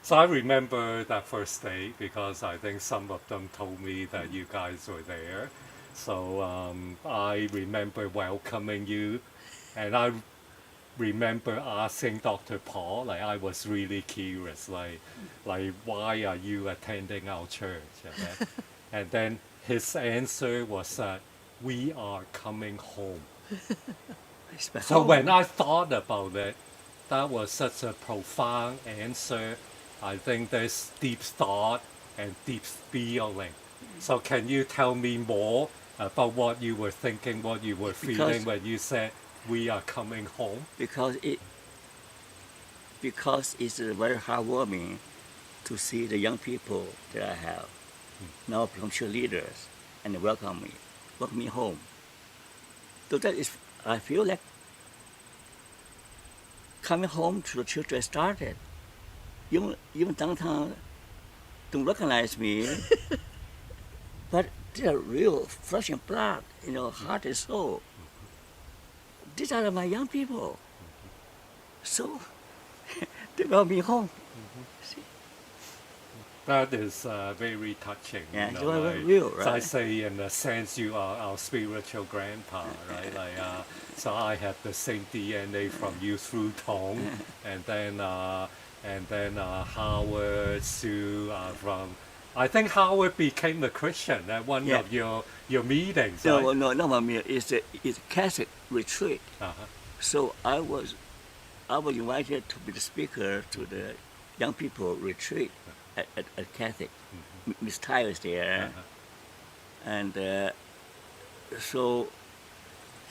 So I remember that first day because I think some of them told me that you guys were there. So I remember welcoming you, and I remember asking Dr. Paul, like I was really curious, like why are you attending our church? And then his answer was that we are coming home. So when I thought about it, that was such a profound answer. I think there's deep thought and deep feeling. So can you tell me more about what you were thinking, what you were feeling when you said we are coming home? Because it's very heartwarming to see the young people that I have now become cheerleaders and welcome me home. So that is, I feel like coming home to the church I started. Even downtown don't recognize me, but they're real flesh and blood, heart and soul. These are my young people. So they welcome me home. See? That is very touching. Yeah, you so know, real, right? So I say, in a sense, you are our spiritual grandpa, right? So I have the same DNA from you through Tong, and then Howard, Sue from. I think Howard became a Christian at one of your meetings. No, right? no, it's a Catholic retreat. Uh-huh. So I was invited to be the speaker to the young people retreat at Catholic. Miss Tai was there, and so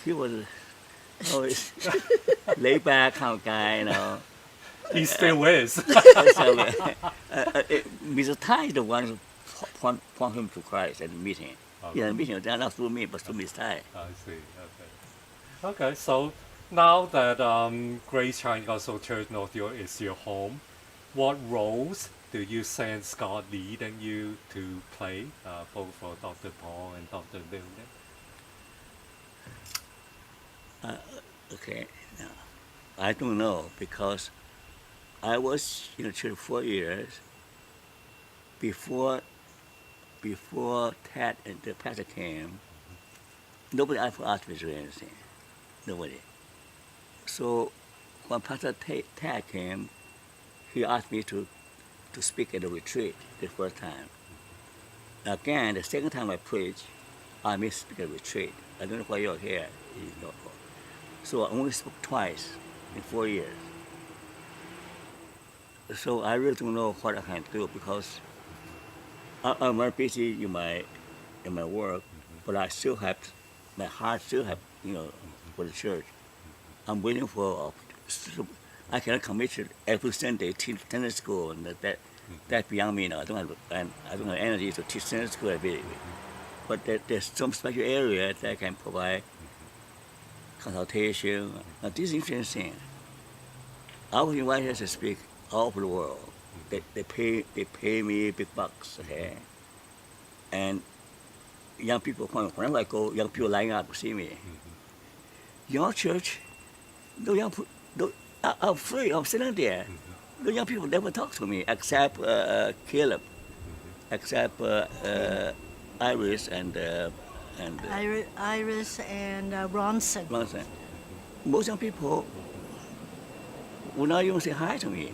he was always laid back kind of guy, He still is. So, Mr. Tai is the one who point him to Christ at the meeting. Okay. Yeah, the meeting, not through me, but through Mr. Tai. I see. Okay. So now that Grace Chinese Gospel Church North York is your home, what roles do you sense God leading you to play, both for Dr. Paul and Dr. Lilian? Okay, no, I don't know because I was in the church 4 years before Ted and the pastor came. Nobody ever asked me to do anything. Nobody. So when Pastor Ted came, he asked me to speak at the retreat the first time. Again, the second time I preached, I missed speak at the retreat. I don't know why you're here. So I only spoke twice in 4 years. So I really don't know what I can do because I'm very busy in my work, but I still have my heart still have for the church. I'm waiting for. I cannot commit to every Sunday teach Sunday school, and that beyond me now. I don't have energy to teach Sunday school every week. But there's some special area that I can provide consultation. Now, this is interesting. I was invited to speak all over the world. They pay me big bucks, okay? And young people, whenever I go, young people line up to see me. Your church, I'm free. I'm sitting there. The young people never talk to me except Caleb, except Iris and Iris and Ronson. Most young people will not even say hi to me.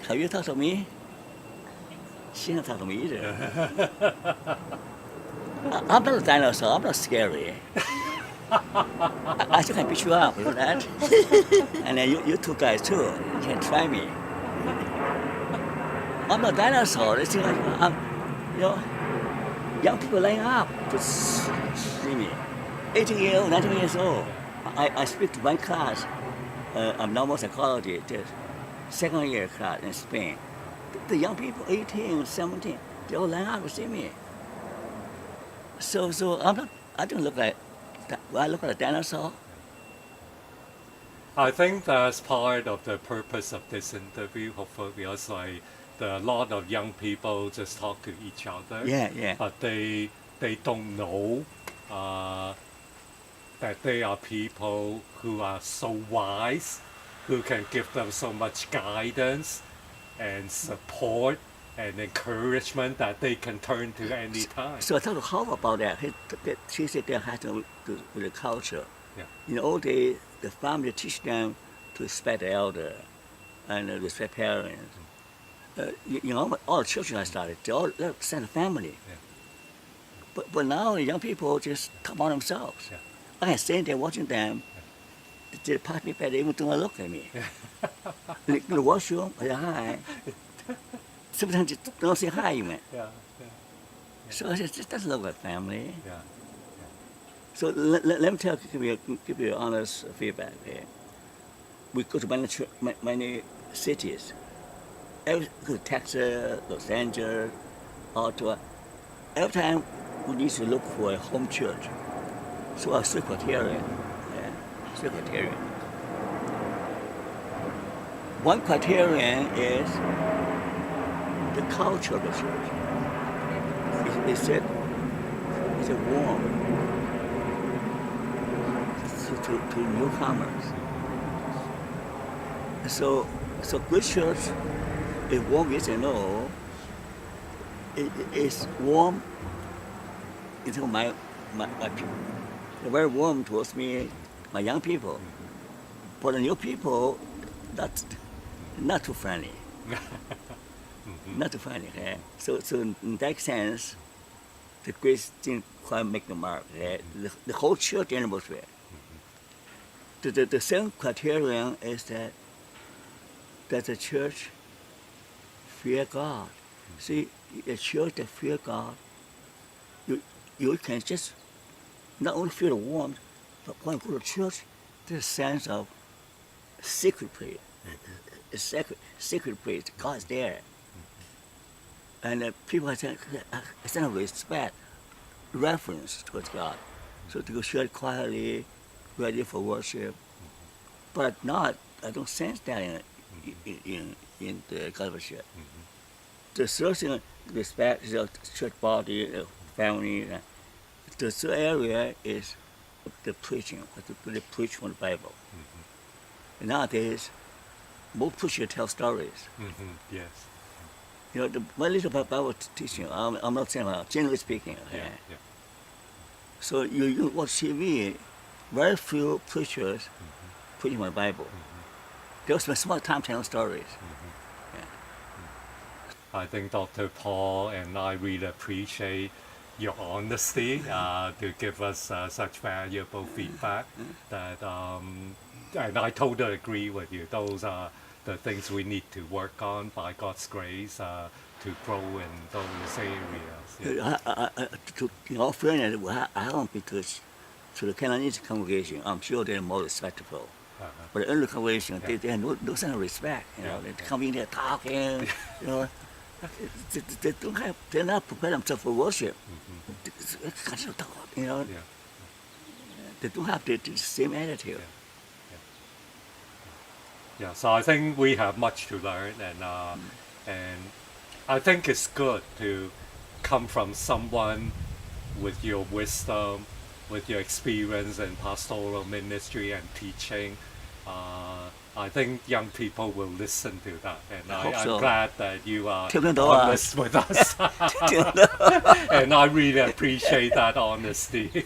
Have you talked to me? She hasn't talked to me either. I'm not a dinosaur. I'm not scary. I still can beat you up, you know that? And then you two guys too, you can try me. I'm a dinosaur. It's like young people line up to see me. 18 years old, 19 years old. I speak to one class. I'm normal psychology, the second year class in Spain. The young people, 18, 17, they all line up to see me. So I don't look like. I look like a dinosaur. I think that's part of the purpose of this interview, hopefully, because a lot of young people just talk to each other. Yeah. But they don't know that they are people who are so wise, who can give them so much guidance, and support and encouragement that they can turn to any time. So I talked to Howard about that. She said that has to do with the culture. Yeah. In the old days, the family teach them to respect the elder and respect parents. All the children I started, they're sent family. Yeah. But now the young people just talk about themselves. Yeah. I can stand there watching them. They pass me by, they even don't look at me. They go to the washroom, I say hi. Sometimes they don't say hi even. Yeah. So I said, that's love of family. Yeah. So let me give you honest feedback here. We go to many cities. Go to Texas, Los Angeles, Ottawa. Every time we need to look for a home church. So our secretariat. One criterion is the culture of the church. It's a warm to newcomers. So good church is warm, yes and no. It's warm into my people. They're very warm towards me, my young people. But the new people, that's not too friendly. Not too friendly. Okay? So in that sense, the grace didn't quite make the mark. Okay? The whole church atmosphere. The same criterion is that the church fear God. See, a church that fear God, you can just not only feel the warmth, but when you go to church, there's a sense of secret place. A secret place. God's there. And people have a sense of respect, reference towards God. So to go church quietly, ready for worship. But I don't sense that in the Catholic Church. The certain respect the church body, the family. The third area is the preaching, what they preach from the Bible. Nowadays, most preachers tell stories. Yes. My little Bible teaching, I'm not saying about, generally speaking. Yeah. So you watch TV, very few preachers preaching from the Bible. They spend so much time telling stories. I think Dr. Paul and I really appreciate your honesty to give us such valuable feedback. That and I totally agree with you. Those are the things we need to work on by God's grace to grow in those areas. Yeah. In all fairness, I haven't been to the Cantonese congregation. I'm sure they're more respectful. But in the congregation, they have no sense of respect. They come in there talking. They're not prepared themselves for worship. They don't have the same attitude. Yeah, so I think we have much to learn, and I think it's good to come from someone with your wisdom, with your experience in pastoral ministry and teaching. I think young people will listen to that, and I'm glad that you are honest with us. And I really appreciate that honesty.